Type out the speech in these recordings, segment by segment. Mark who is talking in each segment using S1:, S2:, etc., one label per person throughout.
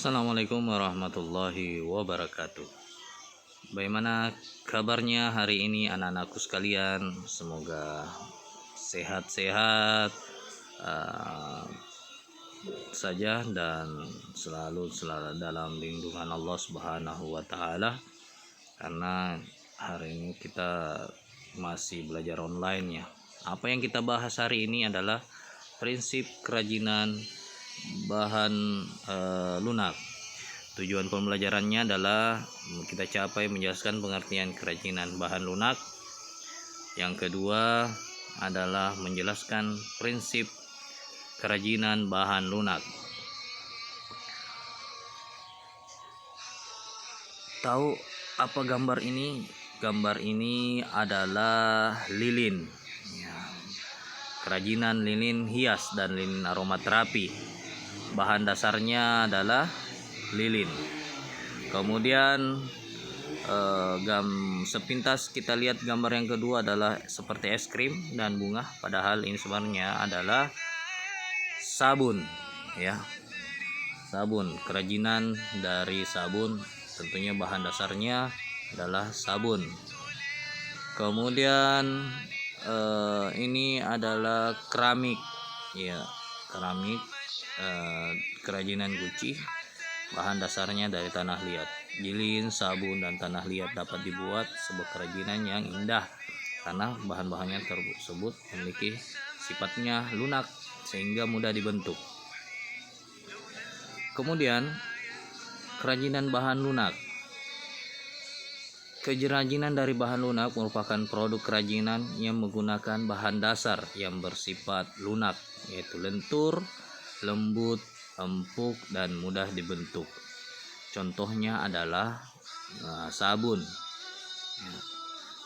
S1: Assalamualaikum warahmatullahi wabarakatuh. Bagaimana kabarnya hari ini anak-anakku sekalian? Semoga sehat-sehat saja dan selalu dalam lindungan Allah Subhanahu wa taala. Karena hari ini kita masih belajar online ya. Apa yang kita bahas hari ini adalah prinsip kerajinan bahan lunak. Tujuan pembelajarannya adalah kita capai menjelaskan pengertian kerajinan bahan lunak. Yang kedua adalah menjelaskan prinsip kerajinan bahan lunak. Tahu apa gambar ini? Gambar ini adalah lilin. Kerajinan lilin hias dan lilin aromaterapi. Bahan dasarnya adalah lilin. Kemudian sepintas kita lihat gambar yang kedua adalah seperti es krim dan bunga, padahal ini sebenarnya adalah sabun ya. Sabun, kerajinan dari sabun, tentunya bahan dasarnya adalah sabun. Kemudian ini adalah keramik ya, keramik kerajinan Gucci. Bahan dasarnya dari tanah liat. Lilin, sabun, dan tanah liat dapat dibuat sebuah kerajinan yang indah karena bahan-bahannya tersebut memiliki sifatnya lunak sehingga mudah dibentuk. Kemudian kerajinan bahan lunak. Kerajinan dari bahan lunak merupakan produk kerajinan yang menggunakan bahan dasar yang bersifat lunak, yaitu lentur, lembut, empuk, dan mudah dibentuk. Contohnya adalah sabun.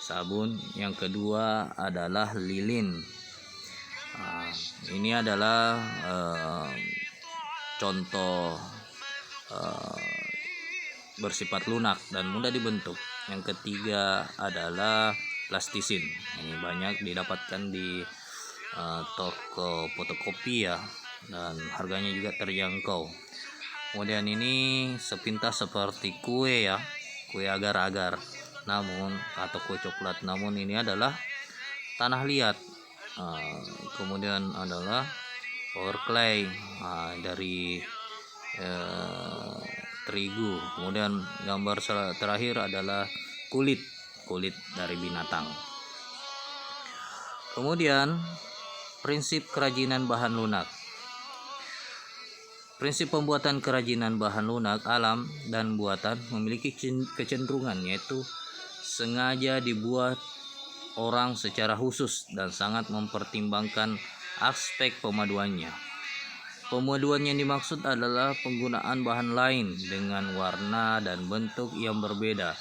S1: Sabun. Yang kedua adalah lilin. Ini adalah contoh bersifat lunak dan mudah dibentuk. Yang ketiga adalah plastisin. Ini banyak didapatkan di toko fotokopi ya, dan harganya juga terjangkau. Kemudian ini sepintas seperti kue ya, kue agar-agar, namun atau kue coklat, namun ini adalah tanah liat. Kemudian adalah power clay dari terigu. Kemudian gambar terakhir adalah kulit dari binatang. Kemudian prinsip kerajinan bahan lunak. Prinsip pembuatan kerajinan bahan lunak alam dan buatan memiliki kecenderungan, yaitu sengaja dibuat orang secara khusus dan sangat mempertimbangkan aspek pemaduannya. Pemaduan yang dimaksud adalah penggunaan bahan lain dengan warna dan bentuk yang berbeda,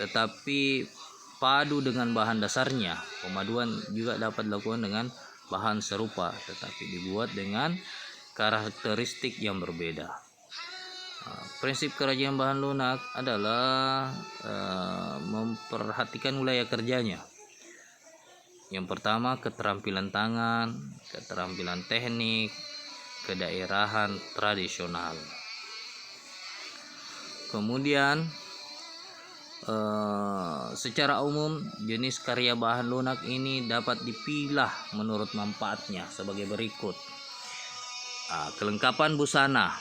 S1: tetapi padu dengan bahan dasarnya. Pemaduan juga dapat dilakukan dengan bahan serupa, tetapi dibuat dengan karakteristik yang berbeda. Prinsip kerajinan bahan lunak adalah memperhatikan wilayah kerjanya. Yang pertama, keterampilan tangan, keterampilan teknik, kedaerahan tradisional. Kemudian secara umum jenis karya bahan lunak ini dapat dipilah menurut manfaatnya sebagai berikut. Kelengkapan busana.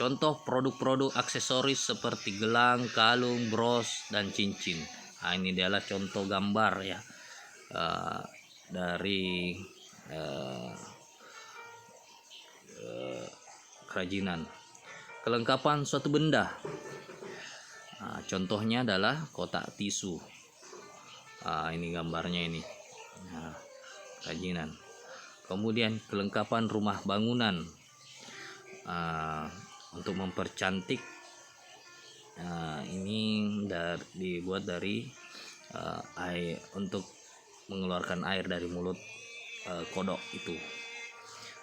S1: Contoh produk-produk aksesoris seperti gelang, kalung, bros, dan cincin. Ini adalah contoh gambar ya dari kerajinan. Kelengkapan suatu benda. Contohnya adalah kotak tisu. Ini gambarnya ini. Kerajinan. Kemudian kelengkapan rumah bangunan untuk mempercantik. Ini dibuat dari air untuk mengeluarkan air dari mulut kodok itu.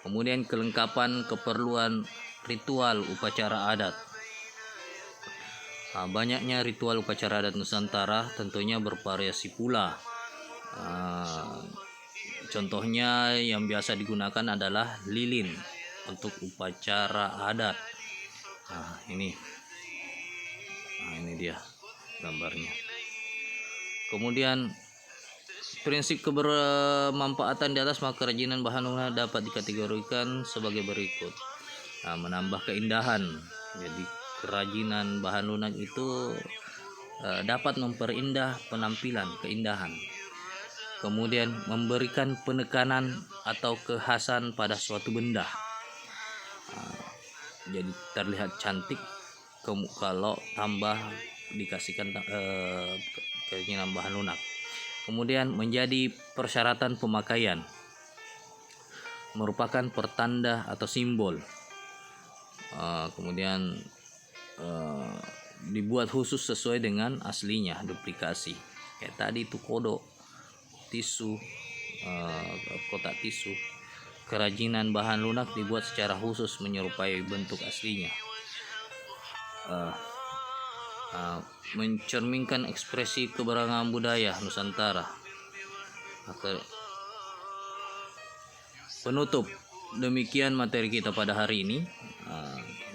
S1: Kemudian kelengkapan keperluan ritual upacara adat. Banyaknya ritual upacara adat Nusantara tentunya bervariasi pula. Contohnya yang biasa digunakan adalah lilin untuk upacara adat. Ini dia gambarnya. Kemudian prinsip kebermanfaatan di atas, maka kerajinan bahan lunak dapat dikategorikan sebagai berikut. Menambah keindahan. Jadi kerajinan bahan lunak itu dapat memperindah penampilan, keindahan. Kemudian memberikan penekanan atau kekhasan pada suatu benda. Jadi terlihat cantik kalau tambah dikasihkan kerajinan bahan lunak. Kemudian menjadi persyaratan pemakaian, merupakan pertanda atau simbol. Kemudian dibuat khusus sesuai dengan aslinya, duplikasi. Kayak tadi itu kodok, tisu, kotak tisu. Kerajinan bahan lunak dibuat secara khusus menyerupai bentuk aslinya. Mencerminkan ekspresi keberagaman budaya Nusantara. Penutup, demikian materi kita pada hari ini.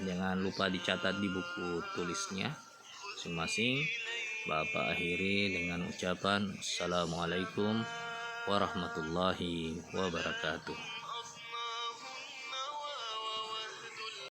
S1: Jangan lupa dicatat di buku tulisnya masing-masing. Bapak akhiri dengan ucapan Assalamualaikum warahmatullahi wabarakatuh.